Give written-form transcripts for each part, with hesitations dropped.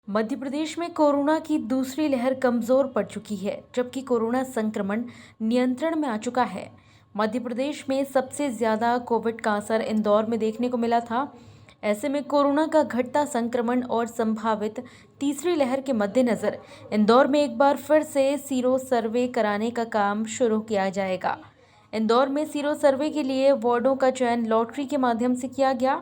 मध्य प्रदेश में कोरोना की दूसरी लहर कमजोर पड़ चुकी है, जबकि कोरोना संक्रमण नियंत्रण में आ चुका है। मध्य प्रदेश में सबसे ज्यादा कोविड का असर इंदौर में देखने को मिला था। ऐसे में कोरोना का घटता संक्रमण और संभावित तीसरी लहर के मद्देनजर इंदौर में एक बार फिर से सीरो सर्वे कराने का काम शुरू किया जाएगा। इंदौर में सीरो सर्वे के लिए वार्डों का चयन लॉटरी के माध्यम से किया गया।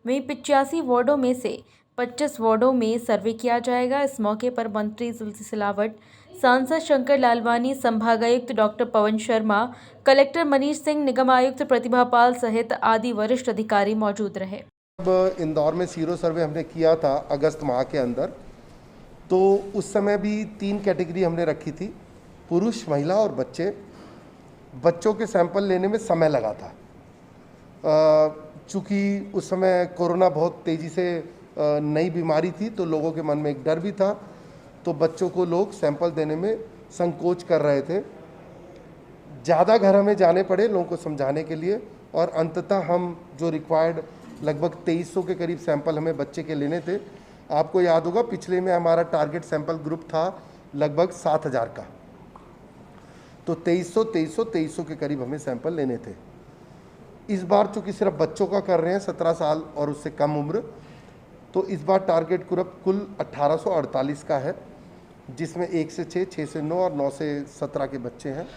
वहीं 85 वार्डों में से 25 वार्डों में सर्वे किया जाएगा। इस मौके पर मंत्री तुलसी सिलावट, सांसद शंकर लालवानी, संभागायुक्त डॉक्टर पवन शर्मा, कलेक्टर मनीष सिंह, निगम आयुक्त प्रतिभा पाल सहित आदि वरिष्ठ अधिकारी मौजूद रहे। अब इंदौर में सीरो सर्वे हमने किया था अगस्त माह के अंदर, तो उस समय भी 3 कैटेगरी हमने रखी थी, पुरुष, महिला और बच्चे। बच्चों के सैंपल लेने में समय लगा था, चूँकि उस समय कोरोना बहुत तेज़ी से नई बीमारी थी, तो लोगों के मन में एक डर भी था, तो बच्चों को लोग सैंपल देने में संकोच कर रहे थे। ज़्यादा घर हमें जाने पड़े लोगों को समझाने के लिए, और अंततः हम जो रिक्वायर्ड लगभग 2300 के करीब सैंपल हमें बच्चे के लेने थे। आपको याद होगा पिछले में हमारा टारगेट सैंपल ग्रुप था लगभग 7000 का, तो 2300 के करीब हमें सैंपल लेने थे। इस बार चूँकि सिर्फ बच्चों का कर रहे हैं 17 साल और उससे कम उम्र, तो इस बार टारगेट ग्रुप कुल 1848 का है, जिसमें 1 से 6, 6 से 9 और 9 से 17 के बच्चे हैं।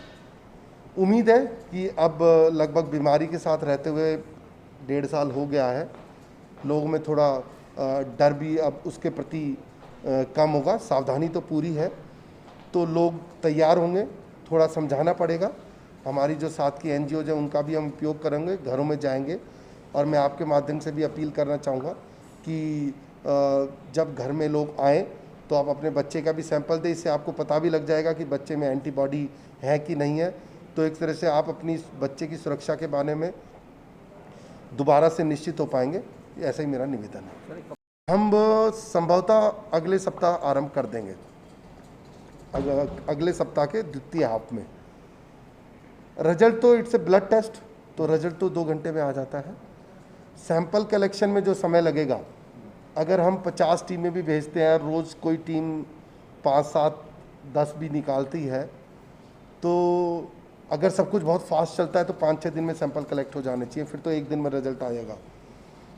उम्मीद है कि अब लगभग बीमारी के साथ रहते हुए 1.5 साल हो गया है, लोगों में थोड़ा डर भी अब उसके प्रति कम होगा। सावधानी तो पूरी है, तो लोग तैयार होंगे। थोड़ा समझाना पड़ेगा। हमारी जो साथ की एनजीओज हैं उनका भी हम उपयोग करेंगे, घरों में जाएंगे। और मैं आपके माध्यम से भी अपील करना चाहूँगा कि जब घर में लोग आएँ तो आप अपने बच्चे का भी सैंपल दें। इससे आपको पता भी लग जाएगा कि बच्चे में एंटीबॉडी है कि नहीं है, तो एक तरह से आप अपनी बच्चे की सुरक्षा के बारे में दोबारा से निश्चित हो पाएंगे। ऐसा ही मेरा निवेदन है। हम संभवतः अगले सप्ताह आरंभ कर देंगे, अगले सप्ताह के द्वितीय हाफ में। रिजल्ट तो इट्स ए ब्लड टेस्ट, तो रिजल्ट तो 2 घंटे में आ जाता है। सैंपल कलेक्शन में जो समय लगेगा, अगर हम 50 टीमें भी भेजते हैं, रोज़ कोई टीम 5, 7, 10 भी निकालती है, तो अगर सब कुछ बहुत फास्ट चलता है तो 5-6 दिन में सैंपल कलेक्ट हो जाने चाहिए, फिर तो 1 दिन में रिजल्ट आएगा।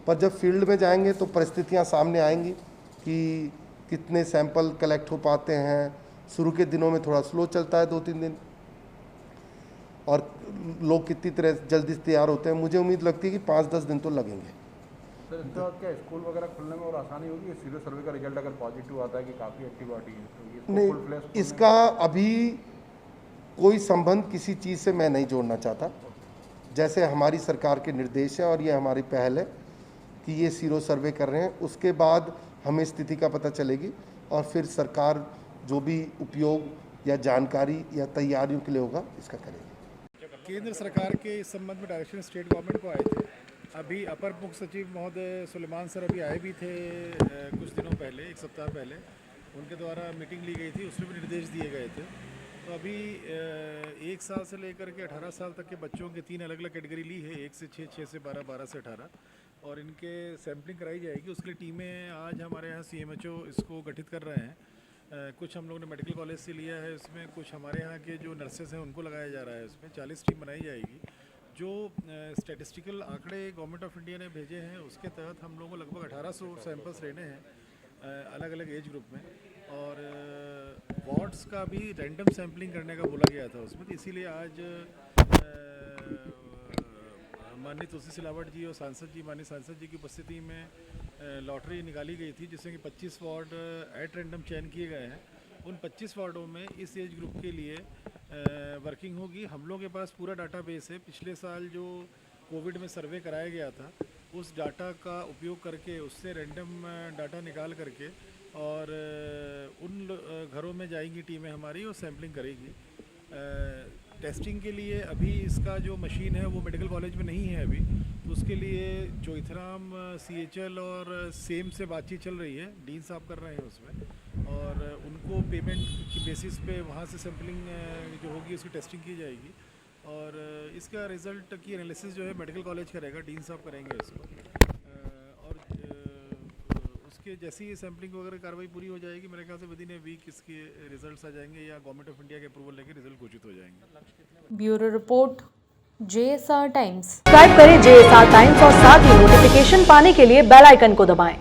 पर जब फील्ड में जाएंगे तो परिस्थितियां सामने आएंगी कि कितने सैंपल कलेक्ट हो पाते हैं। शुरू के दिनों में थोड़ा स्लो चलता है, 2-3 दिन, और लोग कितनी तरह जल्दी तैयार होते हैं। मुझे उम्मीद लगती है कि 5-10 दिन तो लगेंगे। सर, इसके बाद क्या स्कूल वगैरह खुलने में और आसानी होगी? सीरो सर्वे का रिजल्ट अगर पॉजिटिव आता है कि काफ़ी एंटीबॉडी है, तो ये नहीं, फुल फ्लैश इसका अभी कोई संबंध किसी चीज़ से मैं नहीं जोड़ना चाहता। जैसे हमारी सरकार के निर्देश है और ये हमारी पहल है कि ये सीरो सर्वे कर रहे हैं, उसके बाद हमें स्थिति का पता चलेगी और फिर सरकार जो भी उपयोग या जानकारी या तैयारियों के लिए होगा इसका करेगी। केंद्र सरकार के इस संबंध में डायरेक्शन स्टेट गवर्नमेंट को आए थे। अभी अपर मुख्य सचिव महोदय सुलेमान सर अभी आए भी थे कुछ दिनों पहले, 1 सप्ताह पहले उनके द्वारा मीटिंग ली गई थी, उसमें भी निर्देश दिए गए थे। तो अभी 1 साल से लेकर के 18 साल तक के बच्चों के 3 अलग अलग कैटेगरी ली है, 1 से 6, 6 से 12, 12 से 18, और इनके सैम्पलिंग कराई जाएगी। उसके लिए टीमें आज हमारे यहाँ CMHO इसको गठित कर रहे हैं। कुछ हम लोगों ने मेडिकल कॉलेज से लिया है, इसमें कुछ हमारे यहाँ के जो नर्सेज हैं उनको लगाया जा रहा है। इसमें 40 टीम बनाई जाएगी। जो स्टैटिस्टिकल आंकड़े गवर्नमेंट ऑफ इंडिया ने भेजे हैं उसके तहत हम लोगों को लगभग 1800 सैंपल्स लेने हैं अलग अलग एज ग्रुप में, और वार्ड्स का भी रैंडम सैम्पलिंग करने का बोला गया था उसमें। तो इसीलिए आज माननीय तुलसी सिलावट जी और माननीय सांसद जी की उपस्थिति में लॉटरी निकाली गई थी, जिसमें कि 25 वार्ड एट रैंडम चयन किए गए हैं। उन 25 वार्डों में इस एज ग्रुप के लिए वर्किंग होगी। हम लोगों के पास पूरा डाटाबेस है। पिछले साल जो कोविड में सर्वे कराया गया था उस डाटा का उपयोग करके उससे रैंडम डाटा निकाल करके और उन घरों में जाएंगी टीमें हमारी और सैम्पलिंग करेगी। टेस्टिंग के लिए अभी इसका जो मशीन है वो मेडिकल कॉलेज में नहीं है अभी, तो उसके लिए चोइथराम CHL और सेम से बातचीत चल रही है। डीन साहब कर रहे हैं उसमें, और उनको पेमेंट की बेसिस पे वहाँ से सैम्पलिंग जो होगी उसकी टेस्टिंग की जाएगी, और इसका रिज़ल्ट की एनालिसिस जो है मेडिकल कॉलेज करेगा, डीन साहब करेंगे इसको। और उसके इसके जैसी ही सैम्पलिंग वगैरह कार्रवाई पूरी हो जाएगी, मेरे ख्याल से विद इन ए वीक इसके रिजल्ट्स आ जाएंगे या गवर्नमेंट ऑफ इंडिया के अप्रूवल लेके रिजल्ट घोषित हो जाएंगे। Bureau report, JSR times. Subscribe करें JSR टाइम्स और साथ ही नोटिफिकेशन पाने के लिए बेल आइकन को दबाएं।